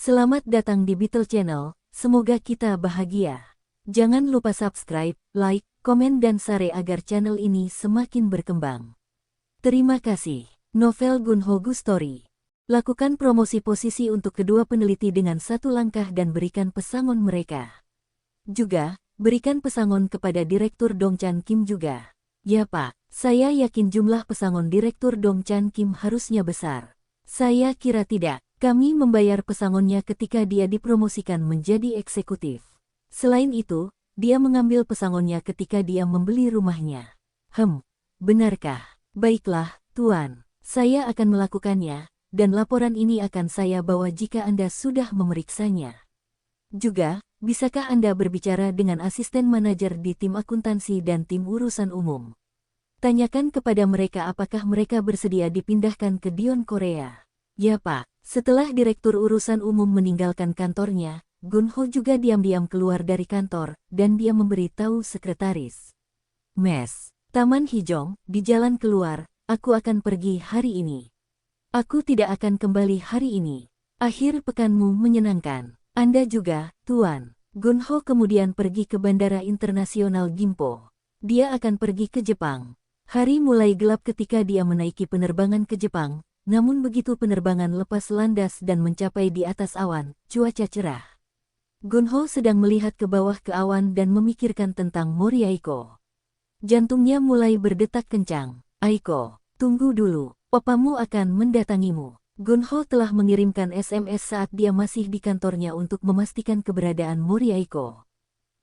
Selamat datang di Beetle Channel, semoga kita bahagia. Jangan lupa subscribe, like, komen dan share agar channel ini semakin berkembang. Terima kasih. Novel Gunho Gu Story. Lakukan promosi posisi untuk kedua peneliti dengan satu langkah dan berikan pesangon mereka. Juga, berikan pesangon kepada Direktur Dongchan Kim juga. Ya Pak, saya yakin jumlah pesangon Direktur Dongchan Kim harusnya besar. Saya kira tidak. Kami membayar pesangonnya ketika dia dipromosikan menjadi eksekutif. Selain itu, dia mengambil pesangonnya ketika dia membeli rumahnya. Benarkah? Baiklah, Tuan. Saya akan melakukannya, dan laporan ini akan saya bawa jika Anda sudah memeriksanya. Juga, bisakah Anda berbicara dengan asisten manajer di tim akuntansi dan tim urusan umum? Tanyakan kepada mereka apakah mereka bersedia dipindahkan ke Dion Korea. Ya Pak. Setelah Direktur Urusan Umum meninggalkan kantornya, Gunho juga diam-diam keluar dari kantor, dan dia memberitahu sekretaris. Mes, Taman Hijong, di jalan keluar, aku akan pergi hari ini. Aku tidak akan kembali hari ini. Akhir pekanmu menyenangkan. Anda juga, Tuan. Gunho kemudian pergi ke Bandara Internasional Gimpo. Dia akan pergi ke Jepang. Hari mulai gelap ketika dia menaiki penerbangan ke Jepang. Namun begitu penerbangan lepas landas dan mencapai di atas awan, cuaca cerah. Gunho sedang melihat ke bawah ke awan dan memikirkan tentang Mori Aiko. Jantungnya mulai berdetak kencang. Aiko, tunggu dulu, opamu akan mendatangimu. Gunho telah mengirimkan SMS saat dia masih di kantornya untuk memastikan keberadaan Mori Aiko.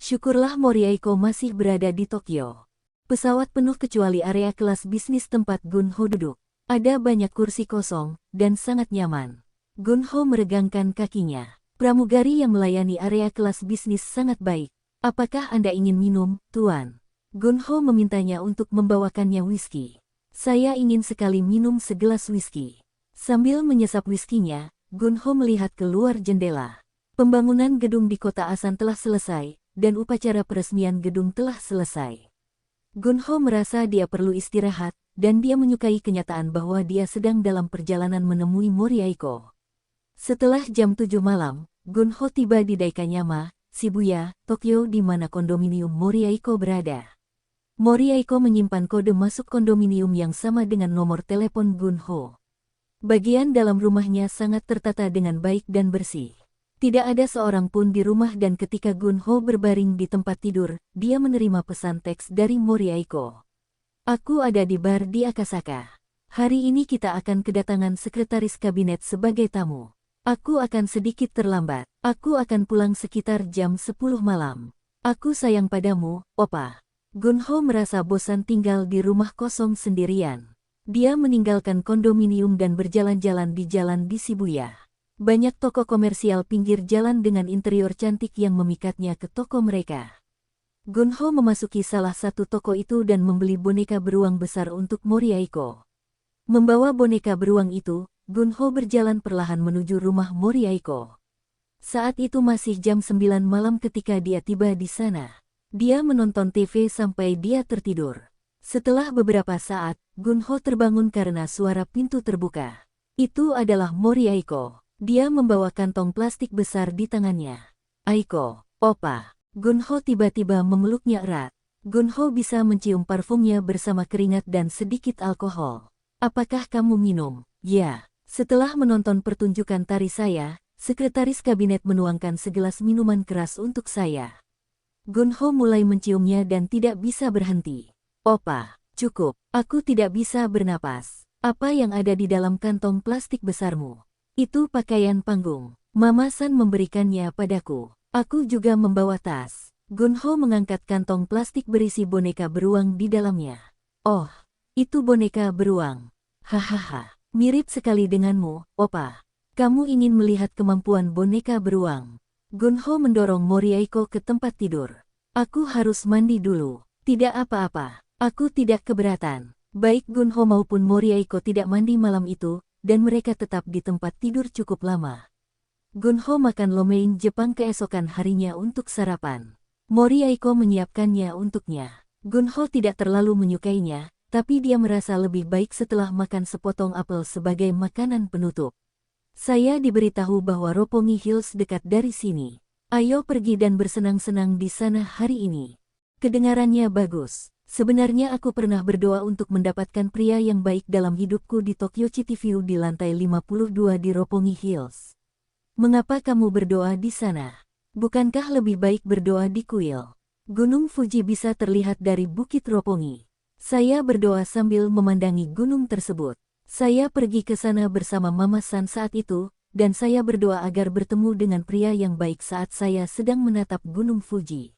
Syukurlah Mori Aiko masih berada di Tokyo. Pesawat penuh kecuali area kelas bisnis tempat Gunho duduk. Ada banyak kursi kosong, dan sangat nyaman. Gunho meregangkan kakinya. Pramugari yang melayani area kelas bisnis sangat baik. Apakah Anda ingin minum, Tuan? Gunho memintanya untuk membawakannya whisky. Saya ingin sekali minum segelas whisky. Sambil menyesap whiskynya, Gunho melihat keluar jendela. Pembangunan gedung di kota Asan telah selesai, dan upacara peresmian gedung telah selesai. Gunho merasa dia perlu istirahat, dan dia menyukai kenyataan bahwa dia sedang dalam perjalanan menemui Mori Aiko. Setelah jam 7 malam, Gunho tiba di Daikanyama, Shibuya, Tokyo di mana kondominium Mori Aiko berada. Mori Aiko menyimpan kode masuk kondominium yang sama dengan nomor telepon Gunho. Bagian dalam rumahnya sangat tertata dengan baik dan bersih. Tidak ada seorang pun di rumah dan ketika Gunho berbaring di tempat tidur, dia menerima pesan teks dari Mori Aiko. Aku ada di bar di Akasaka. Hari ini kita akan kedatangan sekretaris kabinet sebagai tamu. Aku akan sedikit terlambat. Aku akan pulang sekitar jam 10 malam. Aku sayang padamu, Opa. Gunho merasa bosan tinggal di rumah kosong sendirian. Dia meninggalkan kondominium dan berjalan-jalan di jalan di Shibuya. Banyak toko komersial pinggir jalan dengan interior cantik yang memikatnya ke toko mereka. Gunho memasuki salah satu toko itu dan membeli boneka beruang besar untuk Mori Aiko. Membawa boneka beruang itu, Gunho berjalan perlahan menuju rumah Mori Aiko. Saat itu masih jam 9 malam ketika dia tiba di sana. Dia menonton TV sampai dia tertidur. Setelah beberapa saat, Gunho terbangun karena suara pintu terbuka. Itu adalah Mori Aiko. Dia membawa kantong plastik besar di tangannya. Aiko, Opa. Gunho tiba-tiba memeluknya erat. Gunho bisa mencium parfumnya bersama keringat dan sedikit alkohol. Apakah kamu minum? Ya. Setelah menonton pertunjukan tari saya, sekretaris kabinet menuangkan segelas minuman keras untuk saya. Gunho mulai menciumnya dan tidak bisa berhenti. Opa, cukup. Aku tidak bisa bernapas. Apa yang ada di dalam kantong plastik besarmu? Itu pakaian panggung. Mama San memberikannya padaku. Aku juga membawa tas. Gunho mengangkat kantong plastik berisi boneka beruang di dalamnya. Oh, itu boneka beruang. Hahaha, mirip sekali denganmu, Opa. Kamu ingin melihat kemampuan boneka beruang. Gunho mendorong Mori Aiko ke tempat tidur. Aku harus mandi dulu. Tidak apa-apa, aku tidak keberatan. Baik Gunho maupun Mori Aiko tidak mandi malam itu, dan mereka tetap di tempat tidur cukup lama. Gunho makan lomein Jepang keesokan harinya untuk sarapan. Mori Aiko menyiapkannya untuknya. Gunho tidak terlalu menyukainya, tapi dia merasa lebih baik setelah makan sepotong apel sebagai makanan penutup. Saya diberitahu bahwa Roppongi Hills dekat dari sini. Ayo pergi dan bersenang-senang di sana hari ini. Kedengarannya bagus. Sebenarnya aku pernah berdoa untuk mendapatkan pria yang baik dalam hidupku di Tokyo City View di lantai 52 di Roppongi Hills. Mengapa kamu berdoa di sana? Bukankah lebih baik berdoa di kuil? Gunung Fuji bisa terlihat dari Bukit Roppongi. Saya berdoa sambil memandangi gunung tersebut. Saya pergi ke sana bersama Mama San saat itu, dan saya berdoa agar bertemu dengan pria yang baik saat saya sedang menatap Gunung Fuji.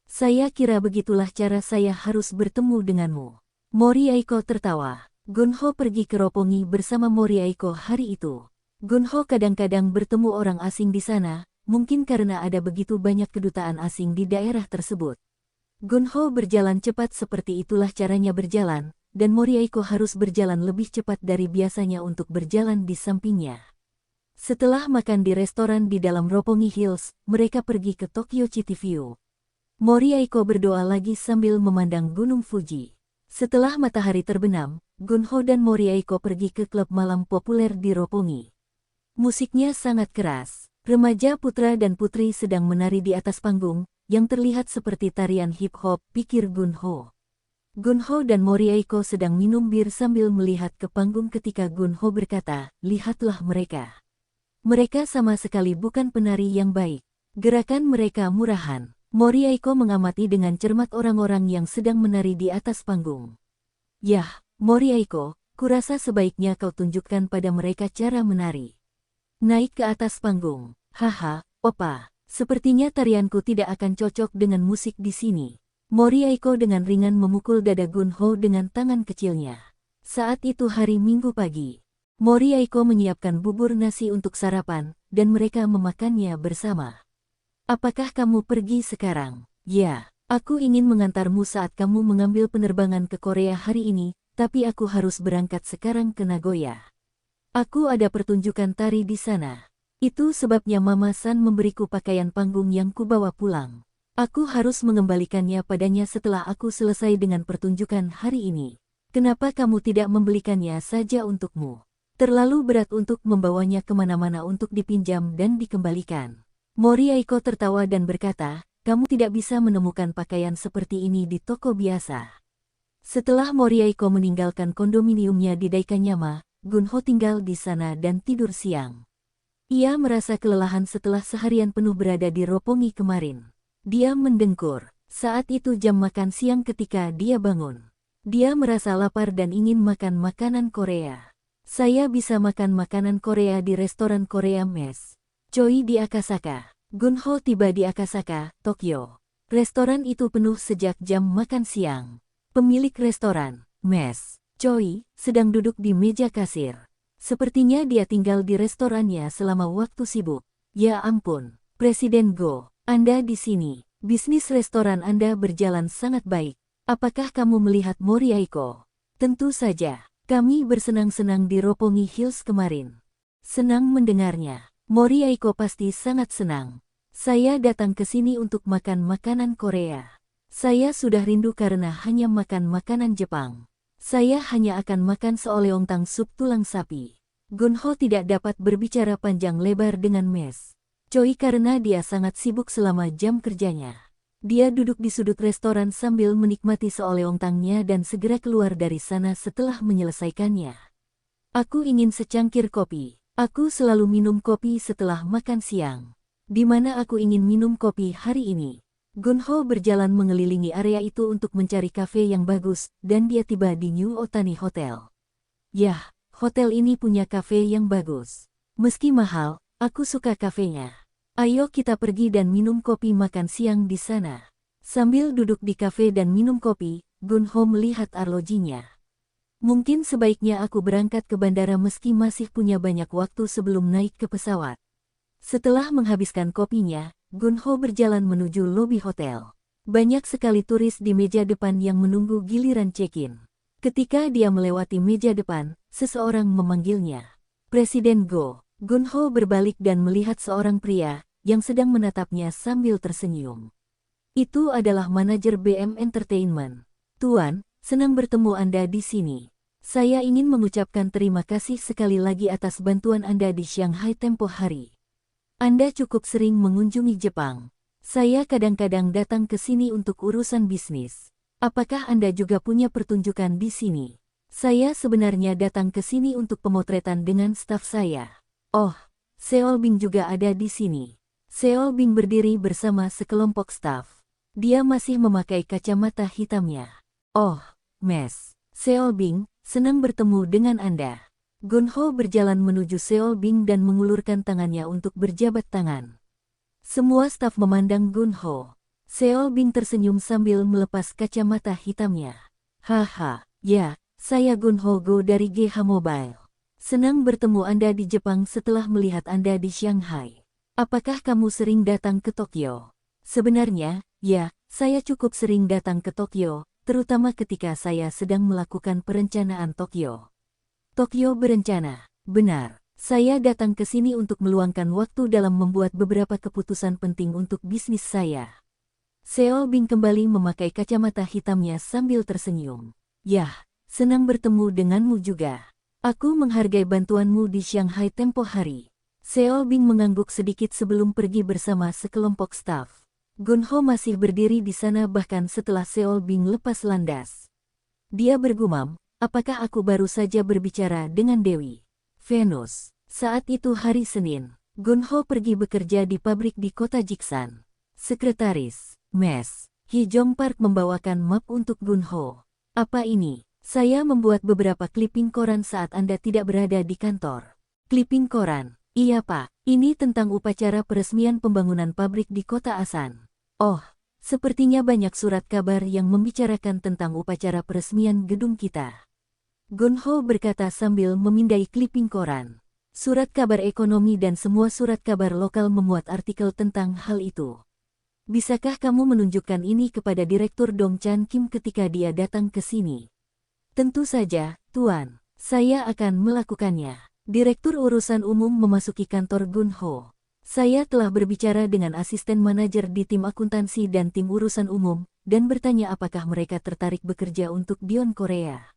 Saya kira begitulah cara saya harus bertemu denganmu. Morihiko tertawa. Gunho pergi ke Roppongi bersama Morihiko hari itu. Gunho kadang-kadang bertemu orang asing di sana, mungkin karena ada begitu banyak kedutaan asing di daerah tersebut. Gunho berjalan cepat seperti itulah caranya berjalan, dan Morihiko harus berjalan lebih cepat dari biasanya untuk berjalan di sampingnya. Setelah makan di restoran di dalam Roppongi Hills, mereka pergi ke Tokyo City View. Morihiko berdoa lagi sambil memandang Gunung Fuji. Setelah matahari terbenam, Gunho dan Morihiko pergi ke klub malam populer di Roppongi. Musiknya sangat keras. Remaja putra dan putri sedang menari di atas panggung, yang terlihat seperti tarian hip-hop, pikir Gunho. Gunho dan Morihiko sedang minum bir sambil melihat ke panggung ketika Gunho berkata, "Lihatlah mereka. Mereka sama sekali bukan penari yang baik. Gerakan mereka murahan." Morihiko mengamati dengan cermat orang-orang yang sedang menari di atas panggung. "Yah, Morihiko, kurasa sebaiknya kau tunjukkan pada mereka cara menari. Naik ke atas panggung." "Haha, opa, sepertinya tarianku tidak akan cocok dengan musik di sini." Morihiko dengan ringan memukul dada Gunho dengan tangan kecilnya. Saat itu hari Minggu pagi. Morihiko menyiapkan bubur nasi untuk sarapan, dan mereka memakannya bersama. "Apakah kamu pergi sekarang?" "Ya, aku ingin mengantarmu saat kamu mengambil penerbangan ke Korea hari ini, tapi aku harus berangkat sekarang ke Nagoya. Aku ada pertunjukan tari di sana. Itu sebabnya Mama San memberiku pakaian panggung yang kubawa pulang. Aku harus mengembalikannya padanya setelah aku selesai dengan pertunjukan hari ini. Kenapa kamu tidak membelikannya saja untukmu? Terlalu berat untuk membawanya kemana-mana untuk dipinjam dan dikembalikan." Morihiko tertawa dan berkata, "Kamu tidak bisa menemukan pakaian seperti ini di toko biasa." Setelah Morihiko meninggalkan kondominiumnya di Daikanyama, Gunho tinggal di sana dan tidur siang. Ia merasa kelelahan setelah seharian penuh berada di Roppongi kemarin. Dia mendengkur. Saat itu jam makan siang ketika dia bangun. Dia merasa lapar dan ingin makan makanan Korea. "Saya bisa makan makanan Korea di restoran Korea Mess Choi di Akasaka." Gunho tiba di Akasaka, Tokyo. Restoran itu penuh sejak jam makan siang. Pemilik restoran, Mess Choi, sedang duduk di meja kasir. Sepertinya dia tinggal di restorannya selama waktu sibuk. "Ya ampun, Presiden Go, Anda di sini. Bisnis restoran Anda berjalan sangat baik. Apakah kamu melihat Morihiko?" "Tentu saja. Kami bersenang-senang di Roppongi Hills kemarin." "Senang mendengarnya. Morihiko pasti sangat senang. Saya datang ke sini untuk makan makanan Korea. Saya sudah rindu karena hanya makan makanan Jepang. Saya hanya akan makan seoleontang sup tulang sapi." Gunho tidak dapat berbicara panjang lebar dengan Mess Choi karena dia sangat sibuk selama jam kerjanya. Dia duduk di sudut restoran sambil menikmati seoleontangnya dan segera keluar dari sana setelah menyelesaikannya. "Aku ingin secangkir kopi. Aku selalu minum kopi setelah makan siang. Di mana aku ingin minum kopi hari ini?" Gunho berjalan mengelilingi area itu untuk mencari kafe yang bagus, dan dia tiba di New Otani Hotel. "Yah, hotel ini punya kafe yang bagus. Meski mahal, aku suka kafenya. Ayo kita pergi dan minum kopi makan siang di sana." Sambil duduk di kafe dan minum kopi, Gunho melihat arlojinya. "Mungkin sebaiknya aku berangkat ke bandara meski masih punya banyak waktu sebelum naik ke pesawat." Setelah menghabiskan kopinya, Gunho berjalan menuju lobi hotel. Banyak sekali turis di meja depan yang menunggu giliran check-in. Ketika dia melewati meja depan, seseorang memanggilnya. "Presiden Go." Gunho berbalik dan melihat seorang pria yang sedang menatapnya sambil tersenyum. Itu adalah manajer BM Entertainment. "Tuan, senang bertemu Anda di sini." Saya ingin mengucapkan terima kasih sekali lagi atas bantuan Anda di Shanghai tempo hari. Anda cukup sering mengunjungi Jepang. Saya kadang-kadang datang ke sini untuk urusan bisnis. Apakah Anda juga punya pertunjukan di sini? Saya sebenarnya datang ke sini untuk pemotretan dengan staf saya. Oh, Seol Bing juga ada di sini. Seol Bing berdiri bersama sekelompok staf. Dia masih memakai kacamata hitamnya. Oh, Mes. Seol Bing, senang bertemu dengan Anda. Gunho berjalan menuju Seol Bing dan mengulurkan tangannya untuk berjabat tangan. Semua staf memandang Gunho. Seol Bing tersenyum sambil melepas kacamata hitamnya. Haha, ya, saya Gunho Go dari GH Mobile. Senang bertemu Anda di Jepang setelah melihat Anda di Shanghai. Apakah kamu sering datang ke Tokyo? Sebenarnya, ya, saya cukup sering datang ke Tokyo, terutama ketika saya sedang melakukan perencanaan Tokyo. Tokyo berencana, benar. Saya datang ke sini untuk meluangkan waktu dalam membuat beberapa keputusan penting untuk bisnis saya. Seol Bing kembali memakai kacamata hitamnya sambil tersenyum. Yah, senang bertemu denganmu juga. Aku menghargai bantuanmu di Shanghai tempo hari. Seol Bing mengangguk sedikit sebelum pergi bersama sekelompok staf. Gunho masih berdiri di sana bahkan setelah Seol Bing lepas landas. Dia bergumam, apakah aku baru saja berbicara dengan Dewi Venus? Saat itu hari Senin, Gunho pergi bekerja di pabrik di kota Jiksan. Sekretaris, Mes, Hee-jong Park membawakan map untuk Gunho. Apa ini? Saya membuat beberapa clipping koran saat Anda tidak berada di kantor. Clipping koran? Iya Pak, ini tentang upacara peresmian pembangunan pabrik di kota Asan. Oh, sepertinya banyak surat kabar yang membicarakan tentang upacara peresmian gedung kita. Gunho berkata sambil memindai clipping koran. Surat kabar ekonomi dan semua surat kabar lokal memuat artikel tentang hal itu. Bisakah kamu menunjukkan ini kepada Direktur Dong Chan Kim ketika dia datang ke sini? Tentu saja, Tuan. Saya akan melakukannya. Direktur Urusan Umum memasuki kantor Gunho. Saya telah berbicara dengan asisten manajer di tim akuntansi dan tim urusan umum, dan bertanya apakah mereka tertarik bekerja untuk Dion Korea.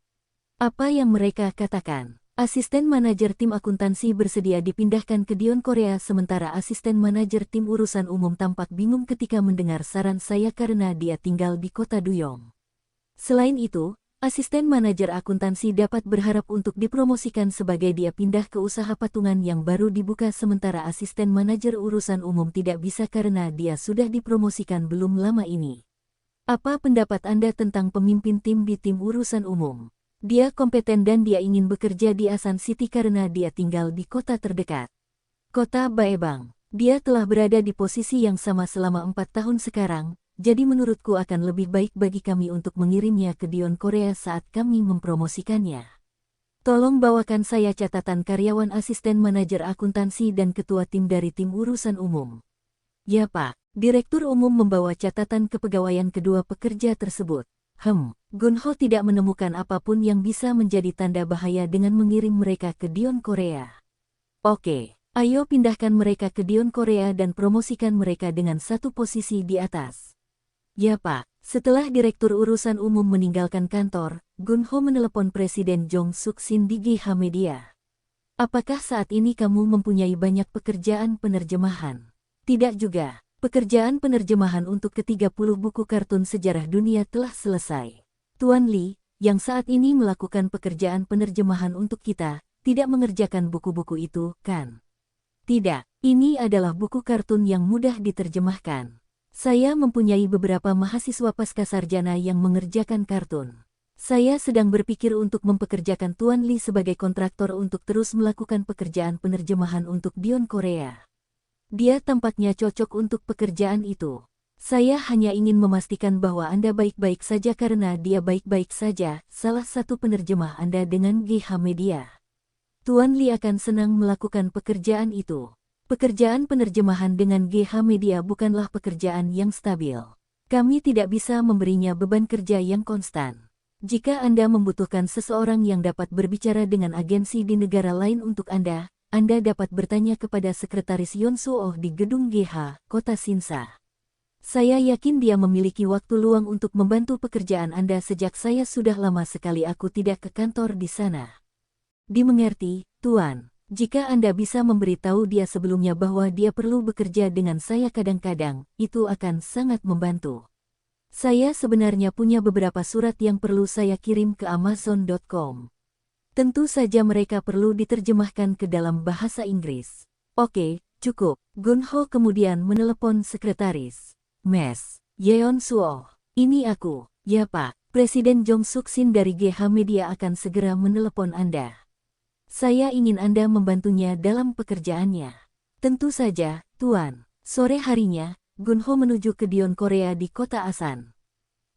Apa yang mereka katakan? Asisten manajer tim akuntansi bersedia dipindahkan ke Dion Korea sementara asisten manajer tim urusan umum tampak bingung ketika mendengar saran saya karena dia tinggal di kota Duyong. Selain itu, asisten manajer akuntansi dapat berharap untuk dipromosikan sebagai dia pindah ke usaha patungan yang baru dibuka sementara asisten manajer urusan umum tidak bisa karena dia sudah dipromosikan belum lama ini. Apa pendapat Anda tentang pemimpin tim di tim urusan umum? Dia kompeten dan dia ingin bekerja di Asan City karena dia tinggal di kota terdekat. Kota Baebang. Dia telah berada di posisi yang sama selama 4 tahun sekarang. Jadi menurutku akan lebih baik bagi kami untuk mengirimnya ke Dion Korea saat kami mempromosikannya. Tolong bawakan saya catatan karyawan asisten manajer akuntansi dan ketua tim dari tim urusan umum. Ya Pak, Direktur Umum membawa catatan kepegawaian kedua pekerja tersebut. Gunho tidak menemukan apapun yang bisa menjadi tanda bahaya dengan mengirim mereka ke Dion Korea. Oke, ayo pindahkan mereka ke Dion Korea dan promosikan mereka dengan satu posisi di atas. Ya Pak, setelah Direktur Urusan Umum meninggalkan kantor, Gunho menelepon Presiden Jong Suk Sin di GH Media. Apakah saat ini kamu mempunyai banyak pekerjaan penerjemahan? Tidak juga, pekerjaan penerjemahan untuk ke-30 buku kartun sejarah dunia telah selesai. Tuan Lee, yang saat ini melakukan pekerjaan penerjemahan untuk kita, tidak mengerjakan buku-buku itu, kan? Tidak, ini adalah buku kartun yang mudah diterjemahkan. Saya mempunyai beberapa mahasiswa pascasarjana yang mengerjakan kartun. Saya sedang berpikir untuk mempekerjakan Tuan Lee sebagai kontraktor untuk terus melakukan pekerjaan penerjemahan untuk Dion Korea. Dia tampaknya cocok untuk pekerjaan itu. Saya hanya ingin memastikan bahwa Anda baik-baik saja karena dia baik-baik saja, salah satu penerjemah Anda dengan GH Media. Tuan Lee akan senang melakukan pekerjaan itu. Pekerjaan penerjemahan dengan GH Media bukanlah pekerjaan yang stabil. Kami tidak bisa memberinya beban kerja yang konstan. Jika Anda membutuhkan seseorang yang dapat berbicara dengan agensi di negara lain untuk Anda dapat bertanya kepada Sekretaris Yeon Soo di gedung GH, Kota Sinsa. Saya yakin dia memiliki waktu luang untuk membantu pekerjaan Anda sejak saya sudah lama sekali aku tidak ke kantor di sana. Dimengerti, Tuan. Jika Anda bisa memberitahu dia sebelumnya bahwa dia perlu bekerja dengan saya kadang-kadang, itu akan sangat membantu. Saya sebenarnya punya beberapa surat yang perlu saya kirim ke Amazon.com. Tentu saja mereka perlu diterjemahkan ke dalam bahasa Inggris. Oke, cukup. Gunho kemudian menelepon sekretaris. Mes, Yeon Suo. Ini aku. Ya Pak, Presiden Jong Suk Sin dari GH Media akan segera menelepon Anda. Saya ingin Anda membantunya dalam pekerjaannya. Tentu saja, Tuan. Sore harinya, Gunho menuju ke Dion Korea di kota Asan.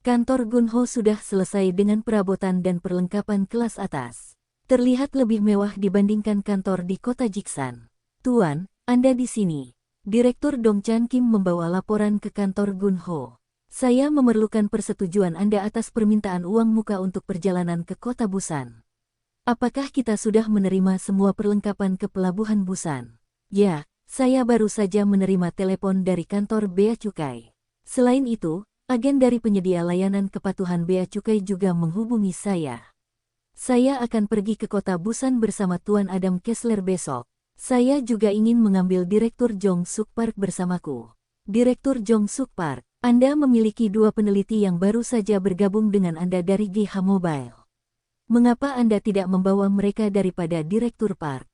Kantor Gunho sudah selesai dengan perabotan dan perlengkapan kelas atas. Terlihat lebih mewah dibandingkan kantor di kota Jiksan. Tuan, Anda di sini. Direktur Dong Chan Kim membawa laporan ke kantor Gunho. Saya memerlukan persetujuan Anda atas permintaan uang muka untuk perjalanan ke kota Busan. Apakah kita sudah menerima semua perlengkapan ke pelabuhan Busan? Ya, saya baru saja menerima telepon dari kantor Bea Cukai. Selain itu, agen dari penyedia layanan kepatuhan Bea Cukai juga menghubungi saya. Saya akan pergi ke kota Busan bersama Tuan Adam Kessler besok. Saya juga ingin mengambil Direktur Jong Suk Park bersamaku. Direktur Jong Suk Park, Anda memiliki 2 peneliti yang baru saja bergabung dengan Anda dari GH Mobile. Mengapa Anda tidak membawa mereka daripada Direktur Park?